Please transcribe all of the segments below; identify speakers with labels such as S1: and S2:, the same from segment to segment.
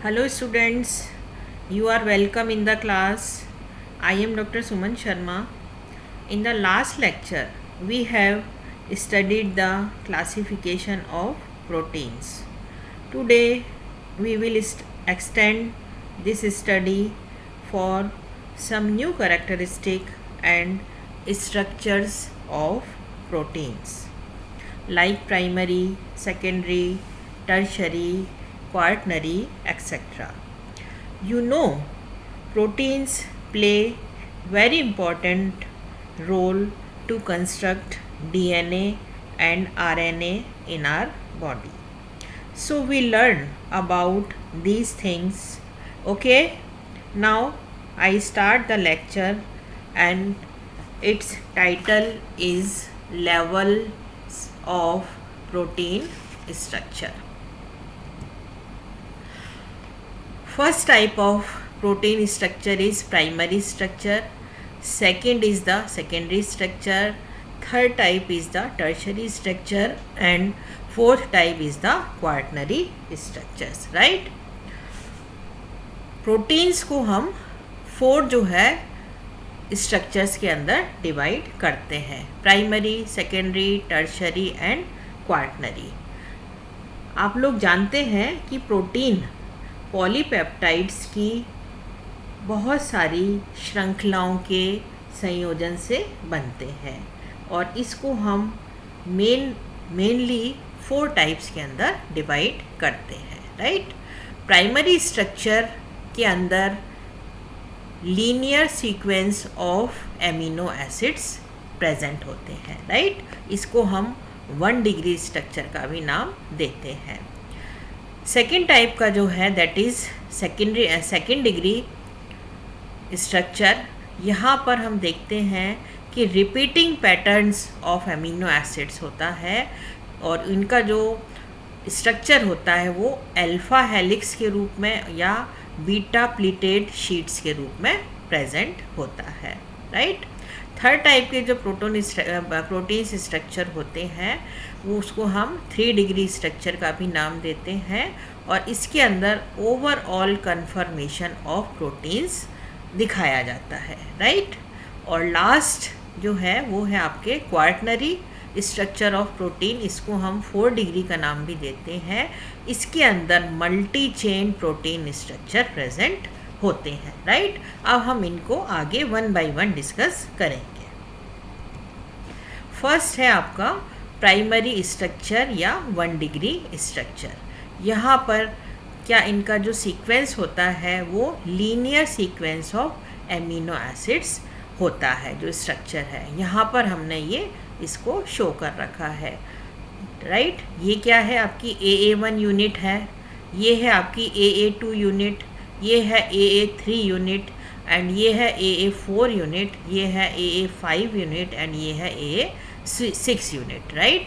S1: Hello students, you are welcome in the class. I am Dr. Suman Sharma. In the last lecture, we have studied the classification of proteins. Today, we will extend this study for some new characteristic and structures of proteins like primary, secondary, tertiary, quaternary, etc. You know, proteins play very important role to construct DNA and RNA in our body. So we learn about these things. Okay, now I start the lecture and its title is Levels of Protein Structure. First type of protein structure is primary structure, second is the secondary structure, third type is the tertiary structure and fourth type is the quaternary structures, right? Proteins को हम 4 जो है structures के अंदर divide करते हैं, primary, secondary, tertiary and quaternary. आप लोग जानते हैं कि प्रोटीन पॉलीपेप्टाइड्स की बहुत सारी श्रृंखलाओं के संयोजन से बनते हैं और इसको हम मेनली 4 टाइप्स के अंदर डिवाइड करते हैं, राइट? प्राइमरी स्ट्रक्चर के अंदर linear sequence of amino acids present होते हैं, राइट? इसको हम 1 डिग्री स्ट्रक्चर का भी नाम देते हैं. सेकेंड टाइप का जो है that is second degree structure. यहाँ पर हम देखते हैं कि repeating patterns of amino acids होता है और इनका जो स्ट्रक्चर होता है वो अल्फा हेलिक्स के रूप में या बीटा प्लीटेड शीट्स के रूप में प्रेजेंट होता है, राइट? थर्ड टाइप के जो प्रोटीन स्ट्रक्चर होते हैं वो उसको हम 3 डिग्री स्ट्रक्चर का भी नाम देते हैं और इसके अंदर ओवरऑल कन्फर्मेशन ऑफ प्रोटीन्स दिखाया जाता है, राइट? और लास्ट जो है वो है आपके क्वार्टनरी स्ट्रक्चर ऑफ प्रोटीन. इसको हम 4 डिग्री का नाम भी देते हैं. इसके अंदर multi chain protein structure present होते हैं, राइट? अब हम इनको आगे 1 बाय 1 डिस्कस करेंगे. फर्स्ट है आपका प्राइमरी स्ट्रक्चर या 1 डिग्री स्ट्रक्चर. यहाँ पर क्या इनका जो सीक्वेंस होता है वो linear sequence of amino acids होता है. जो स्ट्रक्चर है यहाँ पर हमने ये इसको शो कर रखा है, राइट? ये क्या है आपकी AA1 यूनिट है, ये है आपकी AA2 यूनिट, ये है AA3 यूनिट एंड ये है AA4 यूनिट, ये है AA5 यूनिट एंड ये है AA6 unit, right?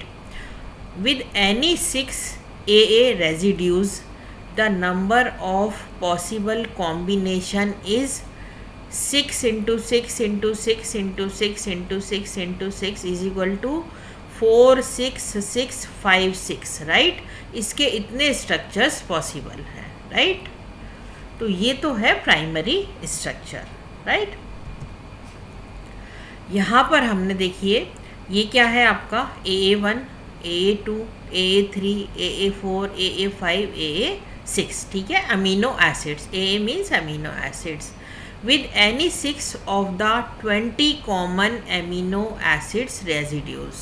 S1: With any 6 AA residues the number of possible combination is 6 into 6 into 6 into 6 into 6 into 6 is equal to 4 6 6 5 6, right? इसके इतने स्ट्रक्चर्स पॉसिबल हैं, right? तो ये तो है प्राइमरी स्ट्रक्चर, राइट? यहाँ पर हमने देखिए ये क्या है आपका AA1, AA2, AA3, AA4, AA5, AA6, ठीक है? Amino acids. AA means amino acids. With any 6 of the 20 common amino acids residues,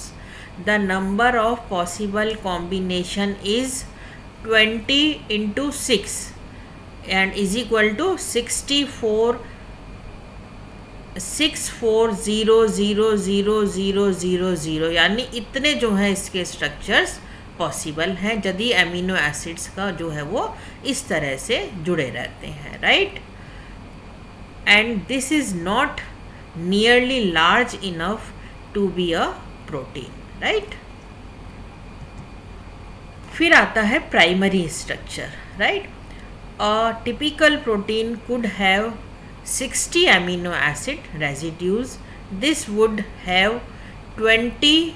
S1: the number of possible combination is 20 into 6 and is equal to 64 64000000, यानी इतने जो हैं इसके structures possible हैं यदि amino acids का जो है वो इस तरह से जुड़े रहते हैं, right? And this is not nearly large enough to be a protein, right? फिर आता है primary structure, right? A typical protein could have 60 amino acid residues. This would have 20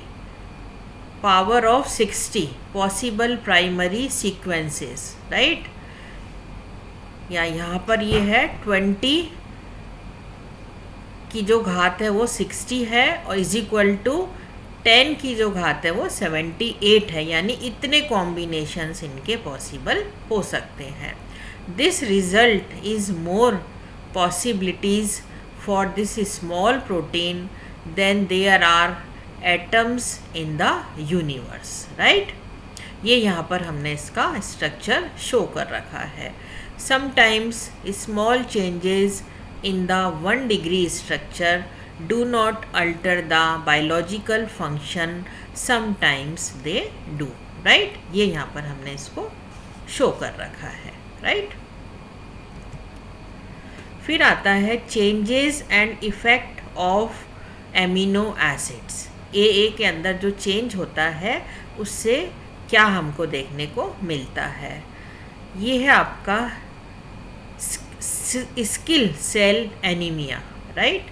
S1: power of 60 possible primary sequences, right? या यहाँ पर ये है 20 की जो घात है वो 60 है और इज इक्वल टू 10 की जो घात है वो 78 है, यानी इतने कॉम्बिनेशंस इनके पॉसिबल हो सकते हैं. This result is more possibilities for this small protein than there are atoms in the universe. Right, ये यहाँ पर हमने इसका स्ट्रक्चर शो कर रखा है. Sometimes small changes in the 1 degree structure do not alter the biological function, sometimes they do. right, ये यहाँ पर हमने इसको शो कर रखा है. right, फिर आता है changes and effect of amino acids. ए के अंदर जो चेंज होता है उससे क्या हमको देखने को मिलता है. ये है आपका skill cell anemia. right,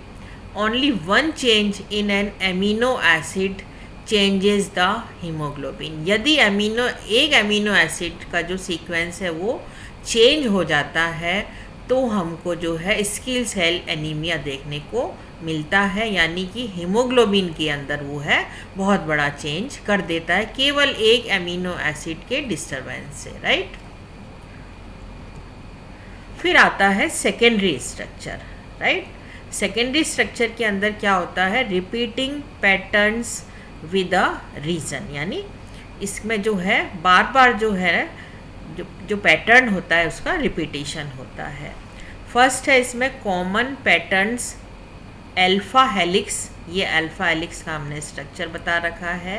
S1: only one change in an amino acid changes the hemoglobin. यदि एक एमिनो एसिड का जो सीक्वेंस है वो चेंज हो जाता है तो हमको जो है स्किल सेल एनीमिया देखने को मिलता है, यानी कि हीमोग्लोबिन के अंदर वो है बहुत बड़ा चेंज कर देता है केवल एक एमिनो एसिड के डिस्टरबेंस से. राइट, फिर आता है secondary structure. Right, secondary structure के अंदर क्या होता है, repeating patterns with a reason, यानी इसमें जो है बार बार जो है जो पैटर्न होता है उसका रिपीटिशन होता है. फर्स्ट है इसमें कॉमन पैटर्न्स अल्फा हेलिक्स. ये अल्फा हेलिक्स का हमने स्ट्रक्चर बता रखा है.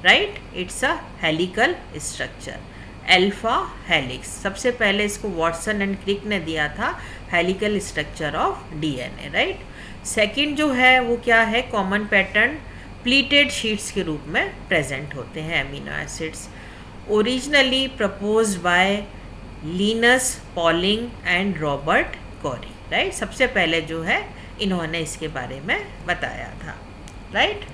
S1: Right, it's a helical structure. Alpha helix सबसे पहले इसको वॉटसन एंड क्रिक ने दिया था helical structure of DNA. Right, second जो है वो क्या है, कॉमन पैटर्न प्लीटेड शीट्स के रूप में प्रेजेंट होते हैं amino acids. Originally proposed by Linus Pauling and Robert Carry. Right, सबसे पहले जो है इन्होंने इसके बारे में बताया था. राइट,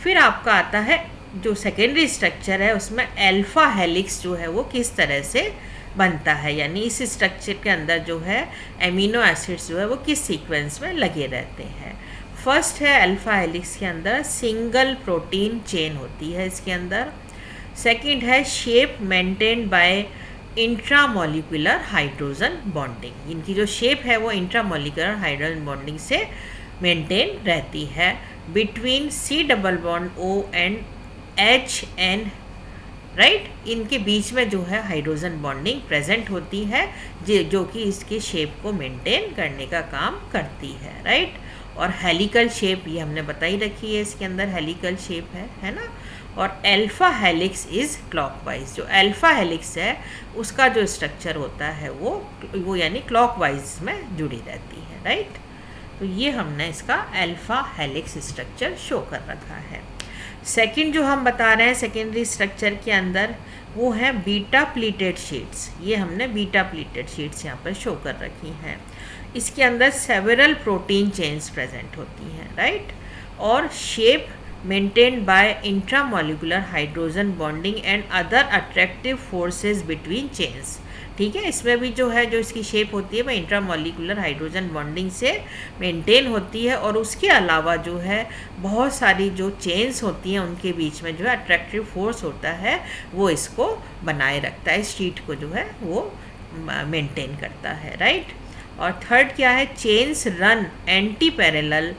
S1: फिर आपका आता है जो सेकेंडरी स्ट्रक्चर है उसमें अल्फा हेलिक्स जो है वो किस तरह से बनता है, यानी इस स्ट्रक्चर के अंदर जो है एमिनो एसिड्स जो है वो किस सीक्वेंस में लगे रहते हैं. फर्स्ट है अल्फा हेलिक्स के अंदर सिंगल प्रोटीन चेन होती है इसके अंदर. सेकंड है shape maintained by intramolecular hydrogen bonding. इनकी जो शेप है वो इंट्रामोलिकुलर हाइड्रोजन बॉन्डिंग से मेंटेन रहती है between C double bond O and H N. Right, इनके बीच में जो है हाइड्रोजन बॉन्डिंग प्रेजेंट होती है जो कि इसके शेप को मेंटेन करने का काम करती है. राइट, और हेलिकल शेप ये हमने बताई रखी है, इसके अंदर हेलिकल शेप है ना. और अल्फा हेलिक्स इज़ क्लॉकवाइज. जो अल्फा हेलिक्स है उसका जो स्ट्रक्चर होता है वो यानी क्लॉकवाइज में जुड़ी रहती है. राइट, तो ये हमने इसका अल्फा हेलिक्स स्ट्रक्चर शो कर रखा है. सेकंड जो हम बता रहे हैं सेकेंडरी स्ट्रक्चर के अंदर वो है बीटा प्लीटेड शीट्स. ये हमने बीटा प्लीटेड शीट्स यहाँ पर शो कर रखी हैं. इसके अंदर सेवरल प्रोटीन चेन्स प्रेजेंट होती हैं. राइट, और shape maintained by intramolecular hydrogen bonding and other attractive forces between chains. ठीक है, इसमें भी जो है जो इसकी शेप होती है वह इंट्रामोलिकुलर हाइड्रोजन बॉन्डिंग से मेंटेन होती है, और उसके अलावा जो है बहुत सारी जो चेन्स होती हैं उनके बीच में जो है अट्रैक्टिव फोर्स होता है वो इसको बनाए रखता है, इस शीट को जो है वो मेंटेन करता है. राइट, और थर्ड क्या है, chains run anti parallel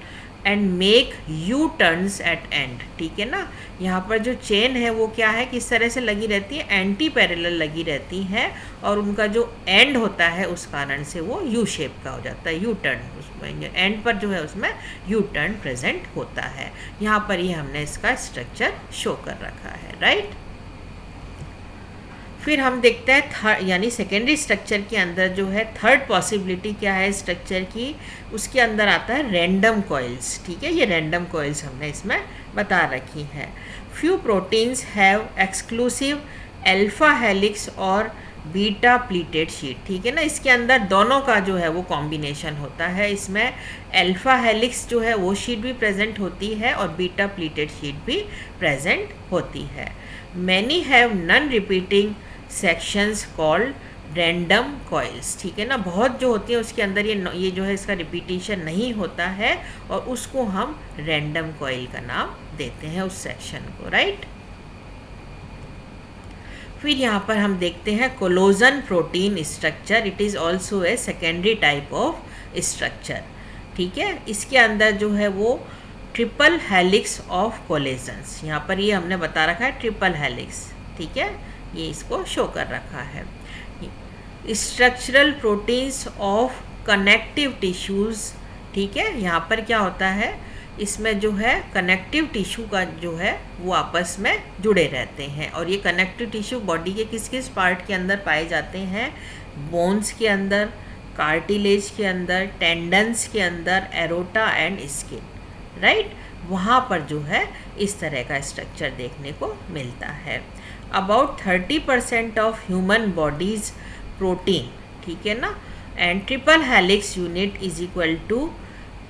S1: and make you turns eight and. ठीक है ना, यहाँ पर जो चेन है वो क्या है, किस तरह से लगी रहती है, एंटी पैरेलल लगी रहती हैं, और उनका जो एंड होता है उस कारण से वो यू शेप का हो जाता है, यू टर्न. उसमें एंड पर जो है उसमें यू टर्न प्रेजेंट होता है. यहाँ पर ही हमने इसका स्ट्रक्चर शो कर रखा है. राइट, फिर हम देखते हैं थर्ड यानी सेकेंडरी स्ट्रक्चर के अंदर जो है थर्ड पॉसिबिलिटी क्या है स्ट्रक्चर की, उसके अंदर आता है रैंडम कॉइल्स. ठीक है, ये रैंडम कॉइल्स हमने इसमें बता रखी हैं. Few proteins have exclusive alpha helix और बीटा प्लीटेड शीट. ठीक है ना, इसके अंदर दोनों का जो है वो कॉम्बिनेशन होता है. इसमें अल्फा हेलिक्स जो है वो शीट भी प्रेजेंट होती है और बीटा प्लीटेड शीट भी प्रेजेंट होती है. Many have non repeating sections called random coils, ठीक है ना, बहुत जो होती है उसके अंदर ये जो है इसका रिपीटिशन नहीं होता है और उसको हम रैंडम कॉइल का नाम देते हैं उस सेक्शन को, राइट। फिर यहाँ पर हम देखते हैं कोलोजन protein structure, it is also a secondary type of structure, ठीक है। इसके अंदर जो है वो ट्रिपल हेलिक्स ऑफ कोलेजन्स, यहाँ पर ये हमने बता रखा है ट्रिपल हेलिक्स, ठीक है, ये इसको शो कर रखा है। Structural proteins of connective tissues, ठीक है, यहाँ पर क्या होता है, इसमें जो है कनेक्टिव टिश्यू का जो है वो आपस में जुड़े रहते हैं। और ये कनेक्टिव टिश्यू बॉडी के किस किस पार्ट के अंदर पाए जाते हैं, बोन्स के अंदर, कार्टिलेज के अंदर, टेंडन्स के अंदर, एरोटा एंड स्किन, राइट, वहाँ पर जो है इस तरह का स्ट्रक्चर देखने को मिलता है। About 30% of human bodies protein, ठीक है ना, and triple helix unit is equal to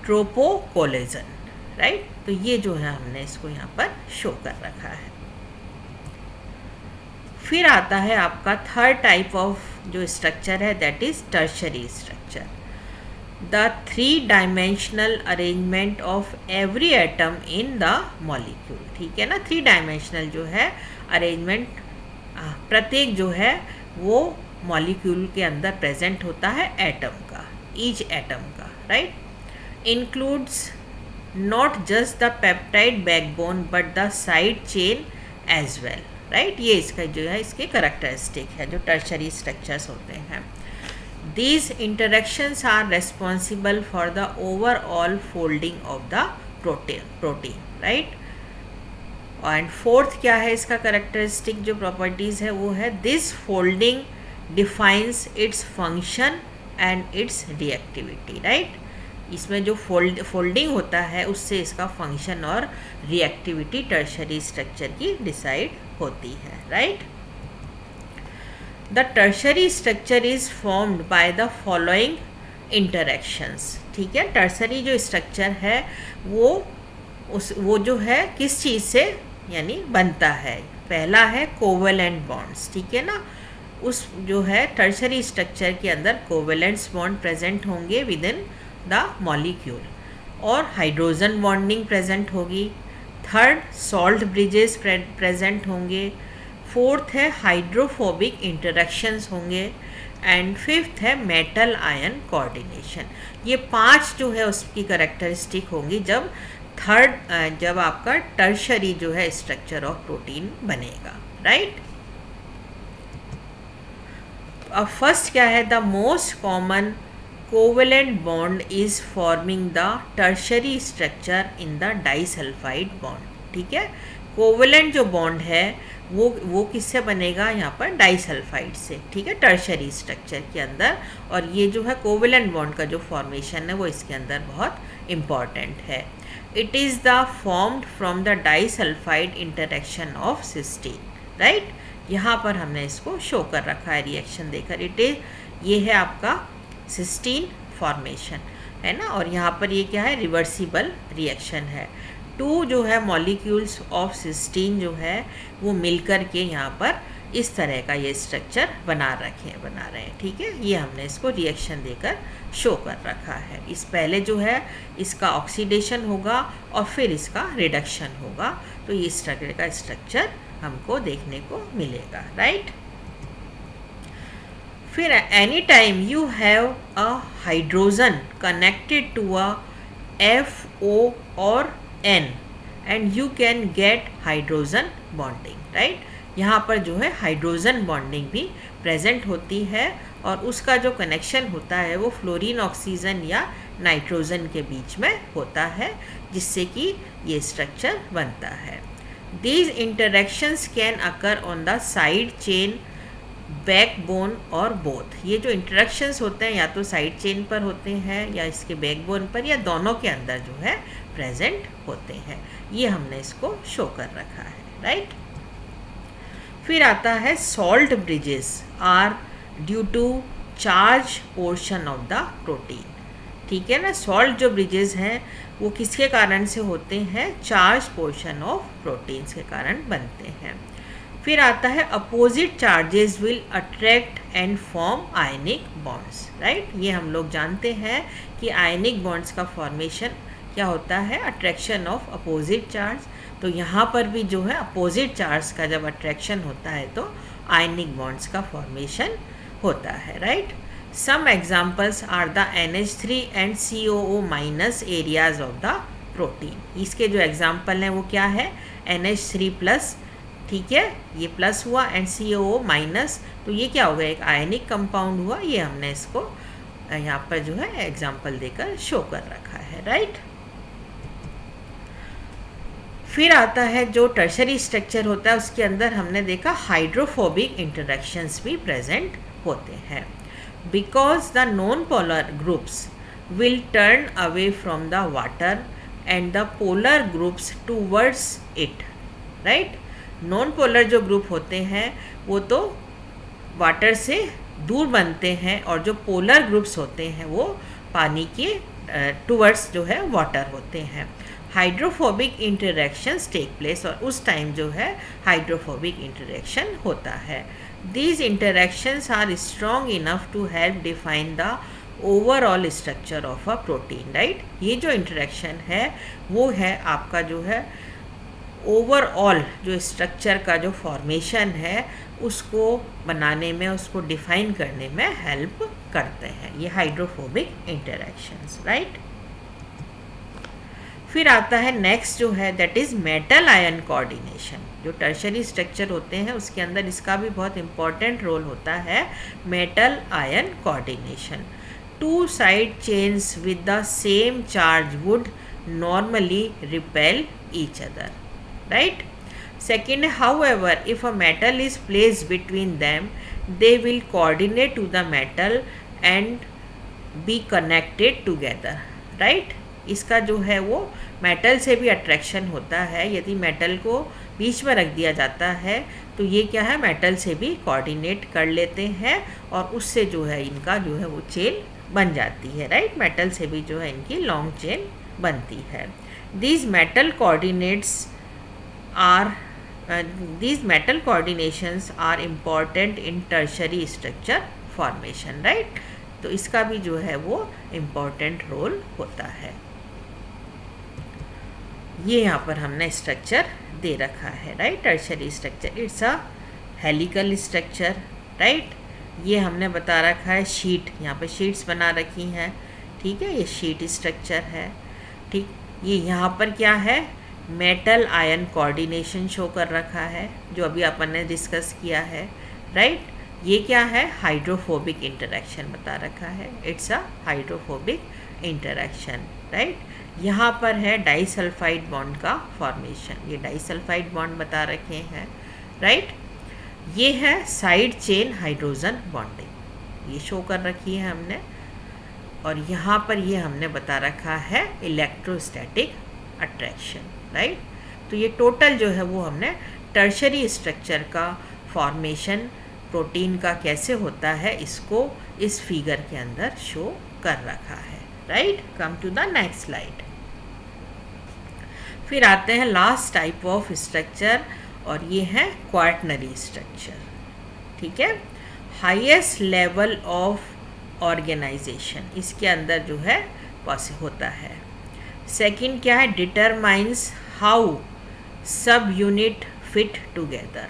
S1: tropocollagen, right. तो ये जो है हमने इसको यहाँ पर शो कर रखा है। फिर आता है आपका थर्ड टाइप ऑफ जो स्ट्रक्चर है, that is tertiary structure, the three dimensional arrangement of every atom in the molecule, ठीक है ना, 3 डायमेंशनल जो है अरेंजमेंट प्रत्येक जो है वो मॉलिक्यूल के अंदर प्रेजेंट होता है एटम का, ईच एटम का, right, includes not just the peptide backbone but the side chain as well, right. ये इसका जो है इसके करैक्टरिस्टिक है जो टर्शरी स्ट्रक्चर्स होते हैं। These interactions are responsible for the overall folding of the protein, right? And fourth क्या है इसका characteristic जो properties है वो है this folding defines its function and its reactivity, right? इसमें जो फोल्डिंग होता है उससे इसका फंक्शन और रिएक्टिविटी टर्शरी स्ट्रक्चर की डिसाइड होती है, right. The tertiary structure is formed by the following interactions, ठीक है। टर्सरी जो स्ट्रक्चर है वो जो है किस चीज़ से यानी बनता है, पहला है कोवेलेंट बॉन्ड्स, ठीक है ना, उस जो है टर्सरी स्ट्रक्चर के अंदर कोवेलेंट्स बॉन्ड प्रेजेंट होंगे विद इन द मॉलिक्यूल और हाइड्रोजन बॉन्डिंग प्रेजेंट होगी। थर्ड, सॉल्ट ब्रिजेस प्रेजेंट होंगे। फोर्थ है हाइड्रोफोबिक इंटरेक्शंस होंगे एंड फिफ्थ है मेटल आयन कोऑर्डिनेशन। ये 5 जो है उसकी करैक्टरिस्टिक होंगी जब आपका टर्शरी जो है स्ट्रक्चर ऑफ प्रोटीन बनेगा, राइट। अब फर्स्ट क्या है, the most common covalent bond is forming the tertiary structure in the disulphide bond, ठीक है। कोवेलेंट जो बॉन्ड है वो किससे बनेगा, यहाँ पर डाइसल्फाइड से, ठीक है, टर्शरी स्ट्रक्चर के अंदर। और ये जो है कोवेलेंट बॉन्ड का जो फॉर्मेशन है वो इसके अंदर बहुत इम्पॉर्टेंट है। It is the formed from the disulphide interaction of cysteine, right. यहाँ पर हमने इसको शो कर रखा है रिएक्शन देकर, ये है आपका सिस्टीन फॉर्मेशन, है ना, और यहाँ पर ये क्या है, रिवर्सिबल रिएक्शन है। 2 जो है मॉलिक्यूल्स ऑफ सिस्टीन जो है वो मिलकर के यहाँ पर इस तरह का ये स्ट्रक्चर बना रहे हैं, ठीक है। ये हमने इसको रिएक्शन देकर शो कर रखा है। इस पहले जो है इसका ऑक्सीडेशन होगा और फिर इसका रिडक्शन होगा, तो ये इस तरह का स्ट्रक्चर हमको देखने को मिलेगा, राइट। फिर any time you have a hydrogen connected to a FO और N and you can get hydrogen bonding, right. यहाँ पर जो है हाइड्रोजन बॉन्डिंग भी प्रेजेंट होती है और उसका जो कनेक्शन होता है वो फ्लोरीन ऑक्सीजन या नाइट्रोजन के बीच में होता है, जिससे कि ये स्ट्रक्चर बनता है। These interactions can occur on the side chain, backbone और बोथ। ये जो इंटरेक्शंस होते हैं या तो साइड चेन पर होते हैं या इसके बैकबोन पर या दोनों के अंदर जो है प्रेजेंट होते हैं। ये हमने इसको शो कर रखा है, राइट। फिर आता है salt bridges are due to charge portion of the protein, ठीक है ना। सॉल्ट जो ब्रिजेस हैं वो किसके कारण से होते हैं, चार्ज पोर्शन ऑफ प्रोटीन्स के कारण बनते हैं। फिर आता है opposite charges will attract and form ionic bonds, right. ये हम लोग जानते हैं कि आयनिक बॉन्ड्स का फॉर्मेशन क्या होता है, अट्रैक्शन ऑफ अपोजिट चार्ज। तो यहाँ पर भी जो है अपोजिट चार्ज का जब अट्रैक्शन होता है तो आयनिक बॉन्ड्स का फॉर्मेशन होता है, right. Some examples are the NH3 and COO minus areas of the protein. इसके जो एग्जाम्पल हैं वो क्या है, NH3 प्लस, ठीक है, ये प्लस हुआ, एंड COO माइनस, तो ये क्या होगा, एक आयनिक कंपाउंड हुआ। ये हमने इसको यहाँ पर जो है एग्जाम्पल देकर शो कर रखा है, राइट। फिर आता है जो टर्शरी स्ट्रक्चर होता है, उसके अंदर हमने देखा हाइड्रोफोबिक इंटरेक्शंस भी प्रेजेंट होते हैं। Because the non polar groups will turn away from the water and the polar groups towards it, right. Non polar जो ग्रुप होते हैं वो तो वाटर से दूर बनते हैं, और जो पोलर ग्रुप्स होते हैं वो पानी के टूवर्ड्स जो है वाटर होते हैं। हाइड्रोफोबिक इंटरेक्शंस टेक प्लेस, और उस टाइम जो है हाइड्रोफोबिक इंटरेक्शन होता है। These interactions are strong enough to help define the overall structure of a protein, right. ये जो इंटरेक्शन है वो है आपका जो है ओवरऑल जो स्ट्रक्चर का जो फॉर्मेशन है उसको बनाने में, उसको डिफाइन करने में हेल्प करते हैं, ये हाइड्रोफोबिक इंटरेक्शंस, राइट। फिर आता है नेक्स्ट जो है that is metal ion coordination. जो टर्शरी स्ट्रक्चर होते हैं उसके अंदर इसका भी बहुत इंपॉर्टेंट रोल होता है, metal ion coordination. Two side chains with the same charge would normally repel each other, right? Second, however, if a metal is placed between them, they will coordinate to the metal and be connected together, right? इसका जो है वो metal से भी attraction होता है। यदि metal को बीच में रख दिया जाता है तो ये क्या है, मेटल से भी कोऑर्डिनेट कर लेते हैं, और उससे जो है इनका जो है वो चेन बन जाती है, राइट। मेटल से भी जो है इनकी लॉन्ग चेन बनती है। These metal coordinations are important in tertiary structure formation, right? तो इसका भी जो है वो इम्पॉर्टेंट रोल होता है। ये यहाँ पर हमने स्ट्रक्चर दे रखा है, right. Tertiary structure, it's a helical structure, right. ये हमने बता रखा है शीट, यहाँ पे शीट्स बना रखी हैं, ठीक है, ये शीट स्ट्रक्चर है, ठीक। ये यहाँ पर क्या है, मेटल आयन कोऑर्डिनेशन शो कर रखा है, जो अभी अपन ने डिस्कस किया है, राइट। ये क्या है, हाइड्रोफोबिक इंटरेक्शन बता रखा है, it's a hydrophobic interaction, right. यहाँ पर है डाइसल्फाइड बॉन्ड का फॉर्मेशन, ये डाइसल्फाइड बॉन्ड बता रखे हैं, राइट। ये है साइड चेन हाइड्रोजन बॉन्डिंग, ये शो कर रखी है हमने। और यहाँ पर ये हमने बता रखा है इलेक्ट्रोस्टैटिक अट्रैक्शन, राइट। तो ये टोटल जो है वो हमने टर्शरी स्ट्रक्चर का फॉर्मेशन प्रोटीन का कैसे होता है इसको इस फिगर के अंदर शो कर रखा है, right. Come to the next slide. फिर आते हैं लास्ट टाइप ऑफ स्ट्रक्चर, और ये है क्वार्टनरी स्ट्रक्चर, ठीक है। हाईएस्ट लेवल ऑफ ऑर्गेनाइजेशन इसके अंदर जो है होता है। सेकंड क्या है, डिटरमाइंस हाउ सब यूनिट फिट टुगेदर,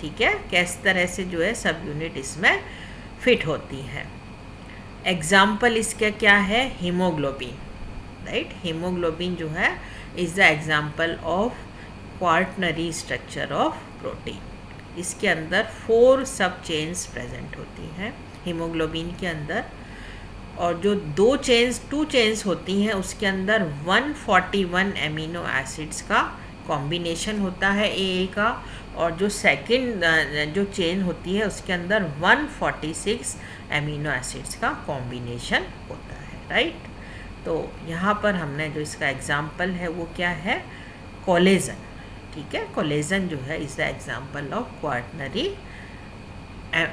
S1: ठीक है, किस तरह से जो है सब यूनिट इसमें फिट होती है। एग्जाम्पल इसका क्या है, हीमोग्लोबिन, राइट। हीमोग्लोबिन जो है is the example of quaternary structure of protein. इसके अंदर 4 सब चेन्स प्रेजेंट होती हैं हीमोग्लोबिन के अंदर, और जो 2 चेन्स होती हैं उसके अंदर 141 एमिनो एसिड्स का कॉम्बिनेशन होता है AA का, और जो सेकंड जो चेन होती है उसके अंदर 146 एमिनो एसिड्स का कॉम्बिनेशन होता है, राइट। तो यहाँ पर हमने जो इसका एग्जाम्पल है वो क्या है, कोलेजन, ठीक है। कोलेजन जो है is the example of quaternary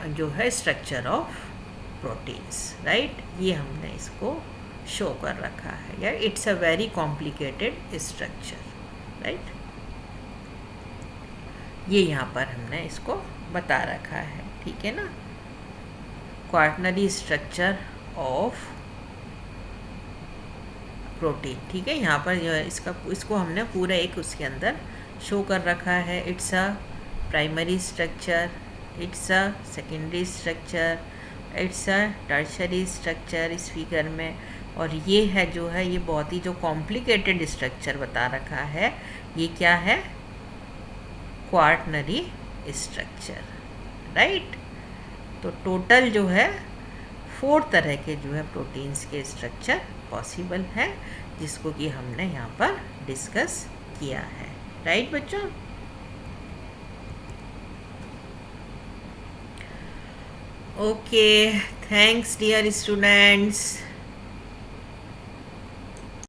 S1: जो है स्ट्रक्चर ऑफ प्रोटीन्स, राइट। ये हमने इसको शो कर रखा है यार, it's a very complicated structure, right. ये यहाँ पर हमने इसको बता रखा है, ठीक है ना। क्वार्टनरी स्ट्रक्चर ऑफ प्रोटीन, ठीक है। यहाँ पर जो है इसको हमने पूरा एक उसके अंदर शो कर रखा है। It's a primary structure, it's a secondary structure, it's a tertiary structure इस फिगर में। और ये है जो है, ये बहुत ही जो कॉम्प्लिकेटेड स्ट्रक्चर बता रखा है, ये क्या है, क्वार्टनरी स्ट्रक्चर, राइट। तो टोटल जो है 4 तरह के जो है प्रोटीन्स के स्ट्रक्चर पॉसिबल है, जिसको कि हमने यहाँ पर डिस्कस किया है, राइट बच्चों। Okay, thanks dear students.